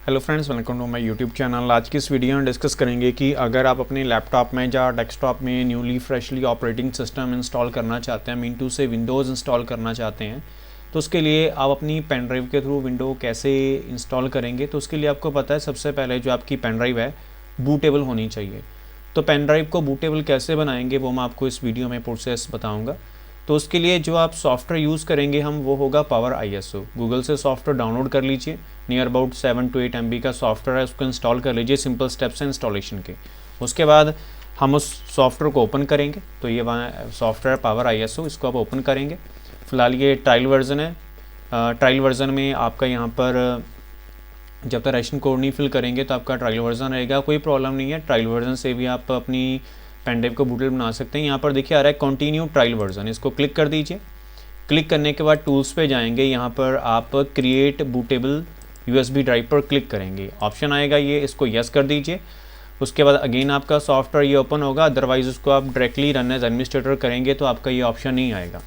Hello friends, welcome to my YouTube channel. आज की इस वीडियो में डिस्कस करेंगे कि अगर आप अपने लैपटॉप में या डेस्कटॉप में newly freshly operating system install करना चाहते हैं, मीन टू से विंडोज़ इंस्टॉल करना चाहते हैं, तो उसके लिए आप अपनी पेन ड्राइव के थ्रू विंडो कैसे इंस्टॉल करेंगे। तो उसके लिए आपको पता है सबसे पहले जो आपकी पेन ड्राइव है बूटेबल होनी चाहिए। तो पेन ड्राइव को बूटेबल कैसे बनाएंगे वो मैं आपको इस वीडियो में प्रोसेस बताऊँगा। तो उसके लिए जो आप सॉफ्टवेयर यूज़ करेंगे हम वो होगा पावर ISO। गूगल से सॉफ्टवेयर डाउनलोड कर लीजिए, नियर अबाउट 7 to 8 MB का सॉफ्टवेयर है, उसको इंस्टॉल कर लीजिए सिंपल स्टेप्स हैं इंस्टॉलेशन के। उसके बाद हम उस सॉफ्टवेयर को ओपन करेंगे। तो ये वहाँ सॉफ्टवेयर पावर ISO, इसको आप ओपन करेंगे। फ़िलहाल ये ट्रायल वर्जन है। ट्रायल वर्जन में आपका यहाँ पर जब तक राशन कोड नहीं फिल करेंगे तो आपका ट्रायल वर्जन रहेगा, कोई प्रॉब्लम नहीं है। ट्रायल वर्जन से भी आप अपनी पेन ड्राइव को बूटेबल बना सकते हैं। यहाँ पर देखिए आ रहा है कंटिन्यू ट्रायल वर्जन, इसको क्लिक कर दीजिए। क्लिक करने के बाद टूल्स पे जाएंगे, यहाँ पर आप क्रिएट बूटेबल USB ड्राइव पर क्लिक करेंगे, ऑप्शन आएगा ये, इसको यस कर दीजिए। उसके बाद अगेन आपका सॉफ्टवेयर ये ओपन होगा, अदरवाइज़ उसको आप डायरेक्टली रन एज एडमिनिस्ट्रेटर करेंगे तो आपका ये ऑप्शन नहीं आएगा।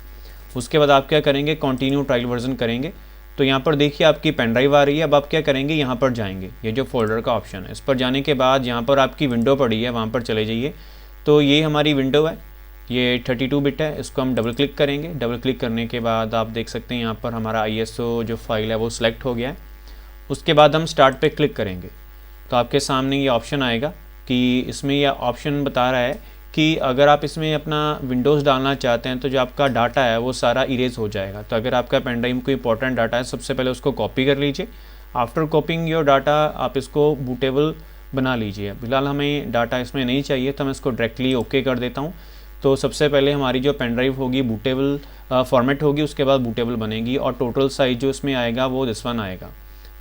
उसके बाद आप क्या करेंगे, कंटिन्यू ट्रायल वर्जन करेंगे। तो यहाँ पर देखिए आपकी पेन ड्राइव आ रही है। अब आप क्या करेंगे, यहाँ पर जाएंगे, ये जो फोल्डर का ऑप्शन है इस पर जाने के बाद यहाँ पर आपकी विंडो पड़ी है, वहाँ पर चले जाइए। तो ये हमारी विंडो है, ये 32 बिट है, इसको हम डबल क्लिक करेंगे। डबल क्लिक करने के बाद आप देख सकते हैं यहाँ पर हमारा ISO जो फाइल है वो सिलेक्ट हो गया है। उसके बाद हम स्टार्ट पे क्लिक करेंगे तो आपके सामने ये ऑप्शन आएगा कि इसमें यह ऑप्शन बता रहा है कि अगर आप इसमें अपना विंडोज़ डालना चाहते हैं तो जो आपका डाटा है वो सारा इरेज हो जाएगा। तो अगर आपका पेन ड्राइव में कोई इंपॉर्टेंट डाटा है सबसे पहले उसको कॉपी कर लीजिए। आफ्टर कॉपिंग योर डाटा आप इसको बूटेबल बना लीजिए। फिलहाल हमें डाटा इसमें नहीं चाहिए तो मैं इसको डायरेक्टली ओके कर देता हूँ। तो सबसे पहले हमारी जो पेन ड्राइव होगी बूटेबल फॉर्मेट होगी, उसके बाद बूटेबल बनेगी और टोटल साइज़ जो इसमें आएगा वो दिस वन आएगा।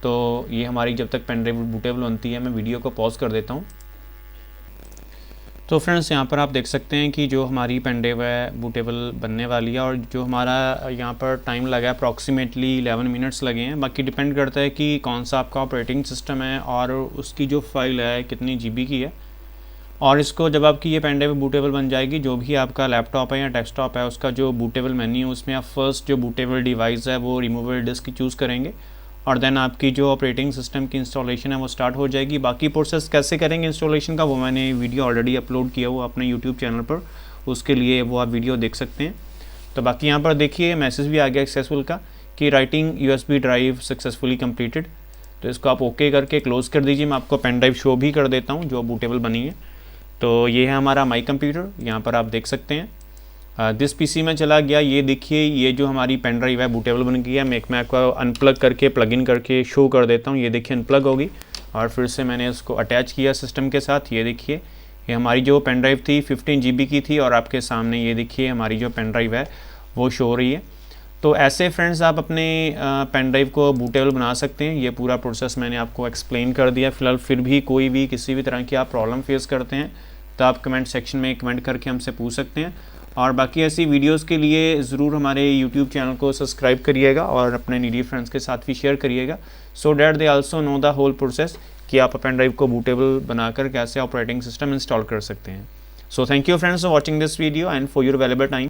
तो ये हमारी जब तक पेन ड्राइव बूटेबल बनती है, मैं वीडियो को पॉज कर देता हूँ। तो फ्रेंड्स यहाँ पर आप देख सकते हैं कि जो हमारी पेन ड्राइव है बूटेबल बनने वाली है और जो हमारा यहाँ पर टाइम लगा है अप्रॉक्सीमेटली 11 मिनट्स लगे हैं। बाकी डिपेंड करता है कि कौन सा आपका ऑपरेटिंग सिस्टम है और उसकी जो फाइल है कितनी GB की है। और इसको जब आपकी ये पेन ड्राइव बूटेबल बन जाएगी, जो भी आपका लैपटॉप है या डेस्कटॉप है उसका जो बूटेबल मेन्यू है उसमें आप फर्स्ट जो बूटेबल डिवाइस है वो रिमूवेबल डिस्क चूज़ करेंगे और देन आपकी जो ऑपरेटिंग सिस्टम की इंस्टॉलेशन है वो स्टार्ट हो जाएगी। बाकी प्रोसेस कैसे करेंगे इंस्टॉलेशन का वो मैंने वीडियो ऑलरेडी अपलोड किया हुआ अपने यूट्यूब चैनल पर, उसके लिए वो आप वीडियो देख सकते हैं। तो बाकी यहाँ पर देखिए मैसेज भी आ गया सक्सेसफुल का कि writing USB drive successfully completed. तो इसको आप ओके करके क्लोज़ कर दीजिए। मैं आपको पेन ड्राइव शो भी कर देता हूँ जो बूटेबल बनी है। तो ये है हमारा माई कंप्यूटर, यहाँ पर आप देख सकते हैं दिस PC में चला गया। ये देखिए ये जो हमारी पेन ड्राइव है बूटेबल बन गई है। मैं आपको अनप्लग करके प्लग इन करके शो कर देता हूँ। ये देखिए अनप्लग होगी और फिर से मैंने इसको अटैच किया सिस्टम के साथ। ये देखिए ये हमारी जो पेन ड्राइव थी 15 GB की थी और आपके सामने ये देखिए हमारी जो पेन ड्राइव है वो शो हो रही है। तो ऐसे फ्रेंड्स आप अपने पेन ड्राइव को बूटेबल बना सकते हैं। ये पूरा प्रोसेस मैंने आपको एक्सप्लेन कर दिया। फिलहाल फिर भी कोई भी किसी भी तरह की आप प्रॉब्लम फेस करते हैं तो आप कमेंट सेक्शन में कमेंट करके हमसे पूछ सकते हैं। और बाकी ऐसी वीडियोस के लिए ज़रूर हमारे YouTube चैनल को सब्सक्राइब करिएगा और अपने नीडी फ्रेंड्स के साथ भी शेयर करिएगा, so that they also know the whole process कि आप पेन ड्राइव को बूटेबल बनाकर कैसे ऑपरेटिंग सिस्टम इंस्टॉल कर सकते हैं। So thank you friends for watching this video and for your valuable time.